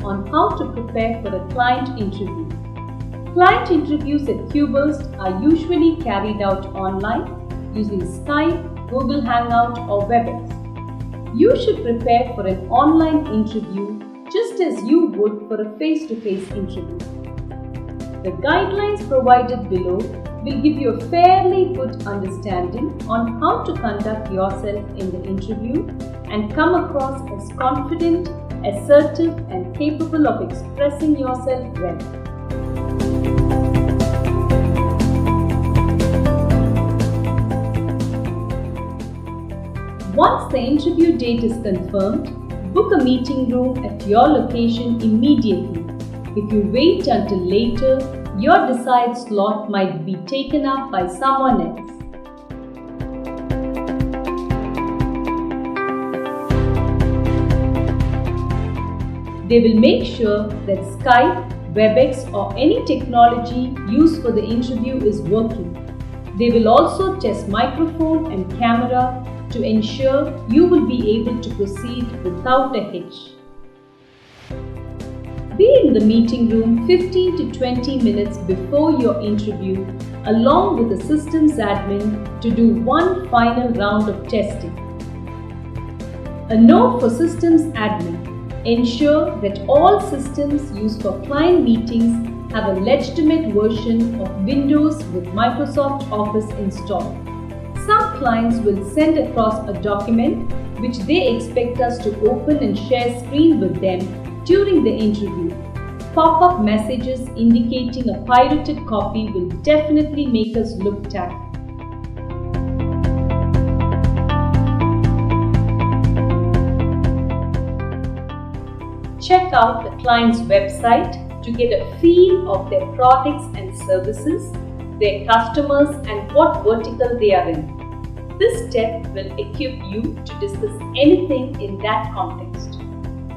on how to prepare for a client interview. Client interviews at QBurst are usually carried out online using Skype, Google Hangout or WebEx. You should prepare for an online interview just as you would for a face-to-face interview. The guidelines provided below will give you a fairly good understanding on how to conduct yourself in the interview and come across as confident, assertive and capable of expressing yourself well. Once the interview date is confirmed, book a meeting room at your location immediately. If you wait until later, your desired slot might be taken up by someone else. They will make sure that Skype, WebEx or any technology used for the interview is working. They will also test microphone and camera to ensure you will be able to proceed without a hitch. Be in the meeting room 15 to 20 minutes before your interview along with the systems admin to do one final round of testing. A note for systems admin: ensure that all systems used for client meetings have a legitimate version of Windows with Microsoft Office installed. Some clients will send across a document which they expect us to open and share screen with them during the interview. Pop-up messages indicating a pirated copy will definitely make us look tacky. Check out the client's website to get a feel of their products and services, their customers and what vertical they are in. This step will equip you to discuss anything in that context.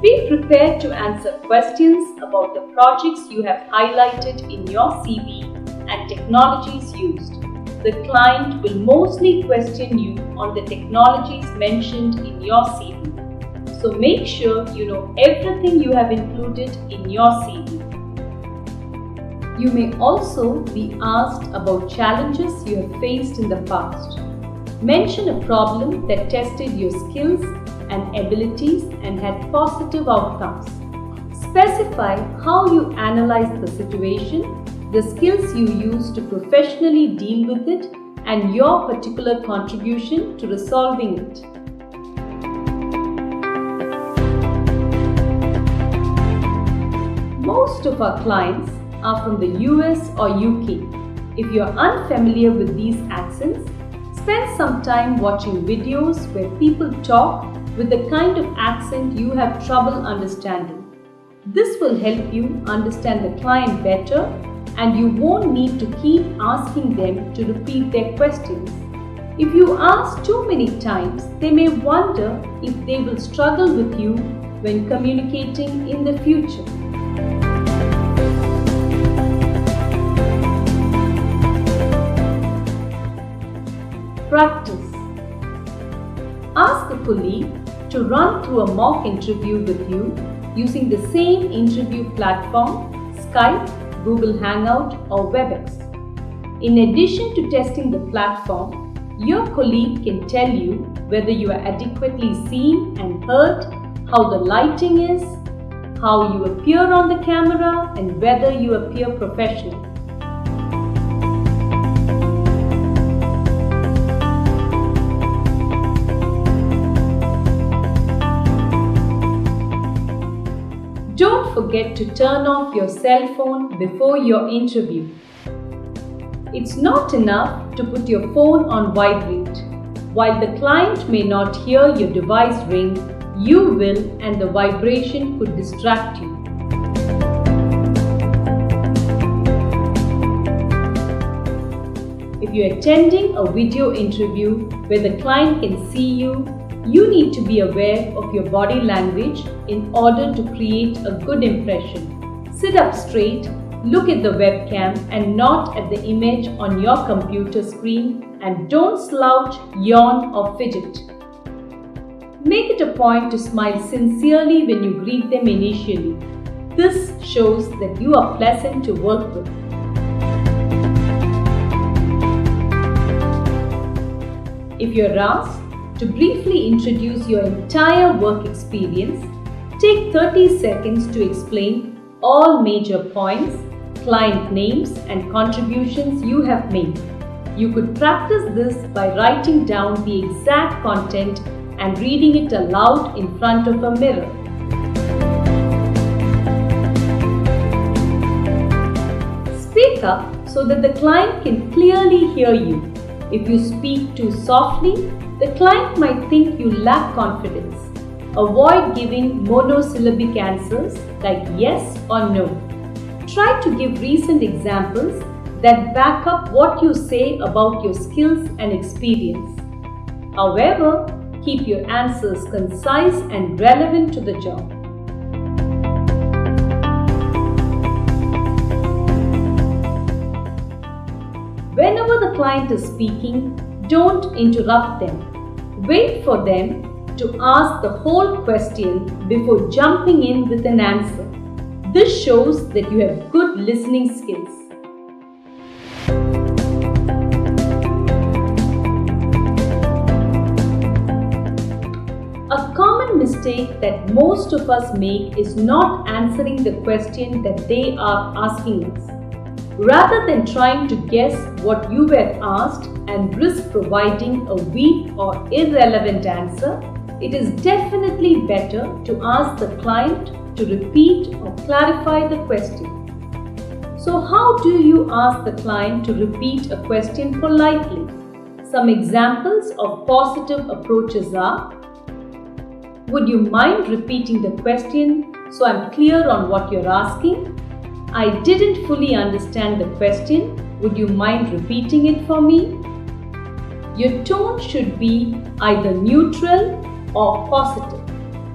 Be prepared to answer questions about the projects you have highlighted in your CV and technologies used. The client will mostly question you on the technologies mentioned in your CV. So make sure you know everything you have included in your CV. You may also be asked about challenges you have faced in the past. Mention a problem that tested your skills and abilities and had positive outcomes. Specify how you analyzed the situation, the skills you used to professionally deal with it, and your particular contribution to resolving it. Most of our clients are from the US or UK. If you are unfamiliar with these accents, spend some time watching videos where people talk with the kind of accent you have trouble understanding. This will help you understand the client better and you won't need to keep asking them to repeat their questions. If you ask too many times, they may wonder if they will struggle with you when communicating in the future. Practice. Ask a colleague to run through a mock interview with you using the same interview platform, Skype, Google Hangout or WebEx. In addition to testing the platform, your colleague can tell you whether you are adequately seen and heard, how the lighting is, how you appear on the camera, and whether you appear professional. Don't forget to turn off your cell phone before your interview. It's not enough to put your phone on vibrate. While the client may not hear your device ring, you will, and the vibration could distract you. If you're attending a video interview where the client can see you, you need to be aware of your body language in order to create a good impression. Sit up straight, look at the webcam and not at the image on your computer screen, and don't slouch, yawn or fidget. Make it a point to smile sincerely when you greet them initially. This shows that you are pleasant to work with. If you're asked to briefly introduce your entire work experience, take 30 seconds to explain all major points, client names, and contributions you have made. You could practice this by writing down the exact content and reading it aloud in front of a mirror. Speak up so that the client can clearly hear you. If you speak too softly, the client might think you lack confidence. Avoid giving monosyllabic answers like yes or no. Try to give recent examples that back up what you say about your skills and experience. However, keep your answers concise and relevant to the job. Whenever the client is speaking, don't interrupt them. Wait for them to ask the whole question before jumping in with an answer. This shows that you have good listening skills. A common mistake that most of us make is not answering the question that they are asking us. Rather than trying to guess what you were asked and risk providing a weak or irrelevant answer, it is definitely better to ask the client to repeat or clarify the question. So how do you ask the client to repeat a question politely? Some examples of positive approaches are: would you mind repeating the question so I'm clear on what you're asking? I didn't fully understand the question. Would you mind repeating it for me? Your tone should be either neutral or positive.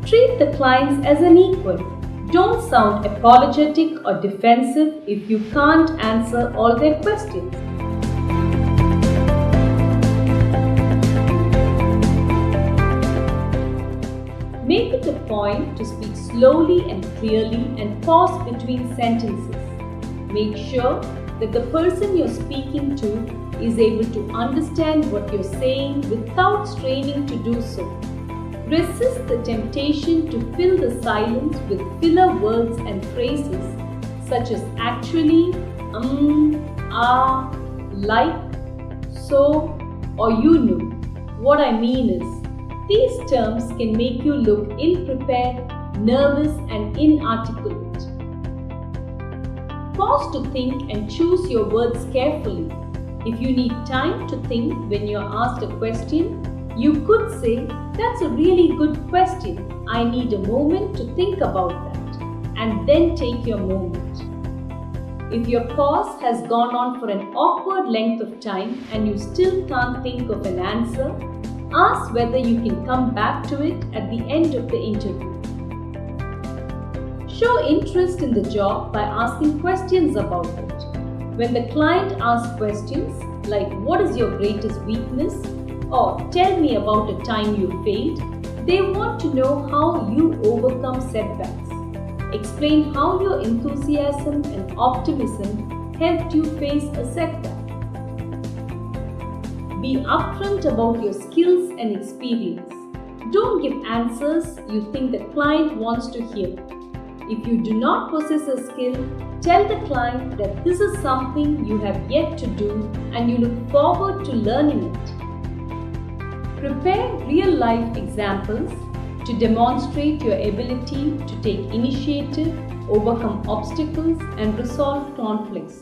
Treat the clients as an equal. Don't sound apologetic or defensive if you can't answer all their questions. Make it a point to speak slowly and clearly and pause between sentences. Make sure that the person you're speaking to is able to understand what you're saying without straining to do so. Resist the temptation to fill the silence with filler words and phrases such as actually, like, so, or you know. What I mean is, these terms can make you look ill-prepared, nervous, and inarticulate. Pause to think and choose your words carefully. If you need time to think when you're asked a question, you could say, "That's a really good question. I need a moment to think about that," and then take your moment. If your pause has gone on for an awkward length of time and you still can't think of an answer, ask whether you can come back to it at the end of the interview. Show interest in the job by asking questions about it. When the client asks questions like, "What is your greatest weakness?" or "Tell me about a time you failed," they want to know how you overcome setbacks. Explain how your enthusiasm and optimism helped you face a setback. Be upfront about your skills and experience. Don't give answers you think the client wants to hear. If you do not possess a skill, tell the client that this is something you have yet to do and you look forward to learning it. Prepare real-life examples to demonstrate your ability to take initiative, overcome obstacles, and resolve conflicts.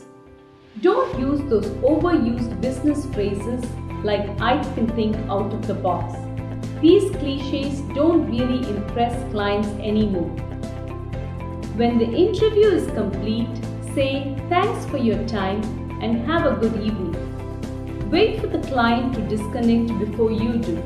Don't use those overused business phrases like "I can think out of the box." These cliches don't really impress clients anymore. When the interview is complete, say "Thanks for your time and have a good evening." Wait for the client to disconnect before you do.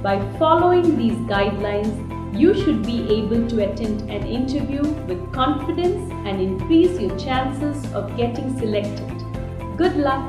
By following these guidelines, you should be able to attend an interview with confidence and increase your chances of getting selected. Good luck!